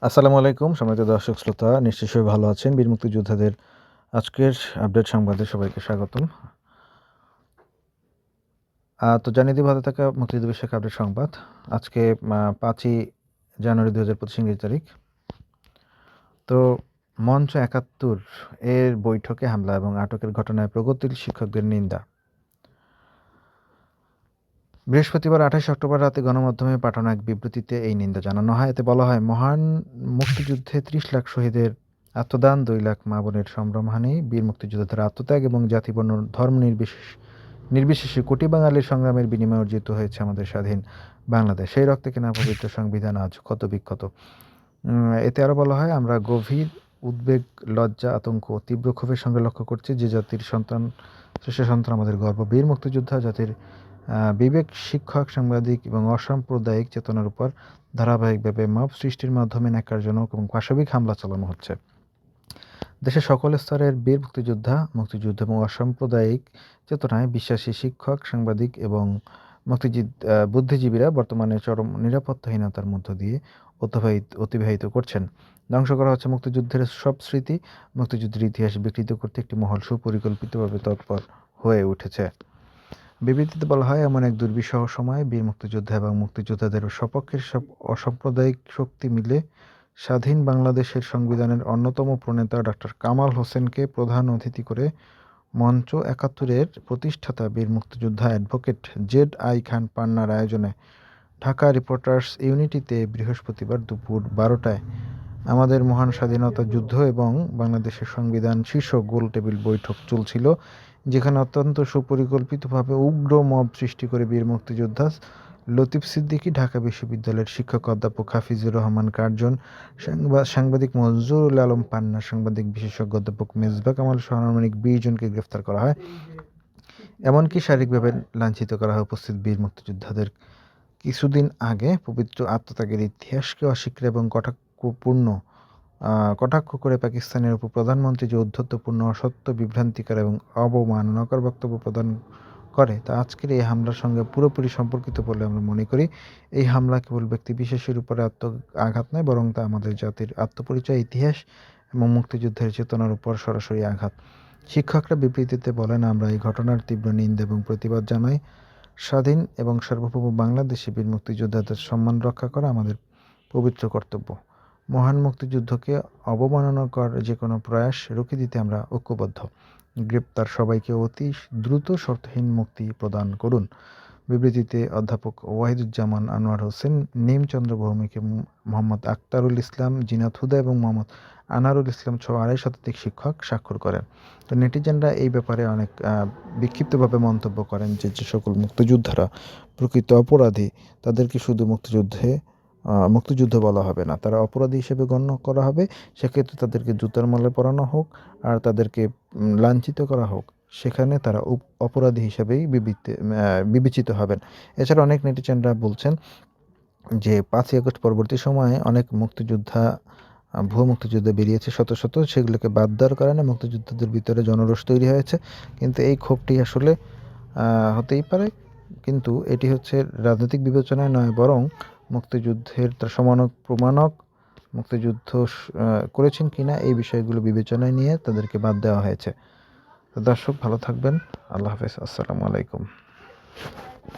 আসসালামু আলাইকুম সম্মানিত দর্শক শ্রোতা, নিশ্চয়ই সবাই ভালো আছেন। বীর মুক্তিযোদ্ধাদের আজকের আপডেট সংবাদে সবাইকে স্বাগতম। তো জানিয়ে দিব হাতে থাকা মুক্তিযুদ্ধ বিষয়ক আপডেট সংবাদ। আজকে ৫ই জানুয়ারি ২০২৫ ইংরেজি তারিখ। তো মঞ্চ ৭১ এর বৈঠকে হামলা এবং আটকের ঘটনায় প্রগতিশীল শিক্ষকদের নিন্দা। বৃহস্পতিবার ২৮ অক্টোবর রাতে গণমাধ্যমে পাঠানো এক বিবৃতিতে এই নিন্দা জানানো হয়। এতে বলা হয়, মহান মুক্তিযুদ্ধে ৩০ লাখ শহীদের আত্মদান, ২ লাখ মা বোনের সম্ভ্রমহানি, বীর মুক্তিযোদ্ধাদের আত্মত্যাগ এবং জাতি বর্ণ ধর্ম নির্বিশেষে কোটি বাঙালির সংগ্রামের বিনিময়ে অর্জিত হয়েছে আমাদের স্বাধীন বাংলাদেশ। সেই রক্তে কেনা পবিত্র সংবিধান আজ ক্ষত বিক্ষত। এতে আরও বলা হয়, আমরা গভীর উদ্বেগ, লজ্জা, আতঙ্ক, তীব্র ক্ষোভের সঙ্গে লক্ষ্য করছি যে জাতির সন্তান, শ্রেষ্ঠ সন্তান আমাদের গর্ব, বীর মুক্তিযোদ্ধা জাতির বিবেক, শিক্ষক, সাংবাদিক এবং অসাম্প্রদায়িক চেতনার উপর ধারাবাহিকভাবে মব সৃষ্টির মাধ্যমে ন্যাক্কারজনক এবং পাশবিক হামলা চালানো হচ্ছে। দেশের সকল স্তরের বীর মুক্তিযুদ্ধ এবং অসাম্প্রদায়িক চেতনায় বিশ্বাসী শিক্ষক, সাংবাদিক এবং বুদ্ধিজীবীরা বর্তমানে চরম নিরাপত্তাহীনতার মধ্য দিয়ে অতিবাহিত করছেন। ধ্বংস করা হচ্ছে মুক্তিযুদ্ধের সব স্মৃতি। মুক্তিযুদ্ধের ইতিহাস বিকৃত করতে একটি মহল সুপরিকল্পিতভাবে তৎপর হয়ে উঠেছে। বিবৃতিতে বলা হয়, এমন এক দুর্বিষহ সময়ে বীর মুক্তিযোদ্ধা এবং মুক্তিযোদ্ধাদের সপক্ষের সব অসাম্প্রদায়িক শক্তি মিলে স্বাধীন বাংলাদেশের সংবিধানের অন্যতম প্রণেতা ডক্টর কামাল হোসেনকে প্রধান অতিথি করে মঞ্চ ৭১-এর প্রতিষ্ঠাতা বীর মুক্তিযোদ্ধা অ্যাডভোকেট জেড.আই. খান পান্নার আয়োজনে ঢাকা রিপোর্টার্স ইউনিটিতে বৃহস্পতিবার দুপুর ১২টায় আমাদের মহান স্বাধীনতা যুদ্ধ এবং বাংলাদেশের সংবিধান শীর্ষক গোল টেবিল বৈঠক চলছিল, যেখানে অত্যন্ত সুপরিকল্পিতভাবে উগ্র মব সৃষ্টি করে বীর মুক্তিযোদ্ধা লতিফ সিদ্দিকী, ঢাকা বিশ্ববিদ্যালয়ের শিক্ষক অধ্যাপক হাফিজুর রহমান কার্জন, সাংবাদিক মনজুরুল আলম পান্না, সাংবাদিক বিশেষজ্ঞ অধ্যাপক মেজবা কামাল সহ আনুমানিক ২০ জনকে গ্রেফতার করা হয়। এমনকি শারীরিকভাবে লাঞ্ছিত করা হয় উপস্থিত বীর মুক্তিযোদ্ধাদের। কিছুদিন আগে পবিত্র আত্মত্যাগের ইতিহাসকে অস্বীকার এবং কটাক্ষ করে পাকিস্তানের উপপ্রধানমন্ত্রী যে ঔদ্ধত্যপূর্ণ, অসত্য, বিভ্রান্তিকর এবং অবমাননাকর বক্তব্য প্রদান করে, তা আজকের এই হামলার সঙ্গে পুরোপুরি সম্পর্কিত বলে আমরা মনে করি। এই হামলা কেবল ব্যক্তিবিশেষের উপরে আঘাত নয়, বরং তা আমাদের জাতির আত্মপরিচয়, ইতিহাস এবং মুক্তিযুদ্ধের চেতনার উপর সরাসরি আঘাত। শিক্ষকরা বিবৃতিতে বলেন, আমরা এই ঘটনার তীব্র নিন্দা এবং প্রতিবাদ জানাই। স্বাধীন এবং সার্বভৌম বাংলাদেশে বীর মুক্তিযোদ্ধাদের সম্মান রক্ষা করা আমাদের পবিত্র কর্তব্য। মহান মুক্তিযুদ্ধকে অবমাননাকর যে কোনো প্রয়াস রুখে দিতে আমরা ঐক্যবদ্ধ। গ্রেপ্তার সবাইকে অতি দ্রুত শর্তহীন মুক্তি প্রদান করুন। বিবৃতিতে অধ্যাপক ওয়াহিদুজ্জামান আনোয়ার হোসেন, নিমচন্দ্র ভৌমিক, মোহাম্মদ আক্তারুল ইসলাম, জিনাত হুদা এবং মোহাম্মদ আনারুল ইসলাম সহ ২৫০ শতাধিক শিক্ষক স্বাক্ষর করেন। তো নেটিজেনরা এই ব্যাপারে অনেক বিক্ষিপ্তভাবে মন্তব্য করেন যে সকল মুক্তিযোদ্ধারা প্রকৃত অপরাধী, তাদেরকে শুধু মুক্তিযুদ্ধ বলা হবে না, তারা অপরাধী হিসেবে গণ্য করা হবে। সেক্ষেত্রে তাদেরকে জুতার মালা পরানো হোক আর তাদেরকে লাঞ্ছিত করা হোক, সেখানে তারা অপরাধী হিসেবেই বিবেচিত হবেন। এছাড়া অনেক নেটিজেনরা বলছেন যে ৫ই আগস্ট পরবর্তী সময়ে অনেক ভুয়ো মুক্তিযোদ্ধা বেরিয়েছে শত শত, সেগুলোকে বাদ দেওয়ার কারণে মুক্তিযোদ্ধাদের ভিতরে জনরোষ তৈরি হয়েছে। কিন্তু এই ক্ষোভটি আসলে হতেই পারে, কিন্তু এটি হচ্ছে রাজনৈতিক বিবেচনায় নয়, বরং মুক্তিযুদ্ধের তার প্রমাণক মুক্তিযুদ্ধ করেছেন কিনা এই বিষয়গুলো বিবেচনায় নিয়ে তাদেরকে বাদ দেওয়া হয়েছে। তো দর্শক, ভালো থাকবেন। আল্লাহ হাফেজ। আসসালামু আলাইকুম।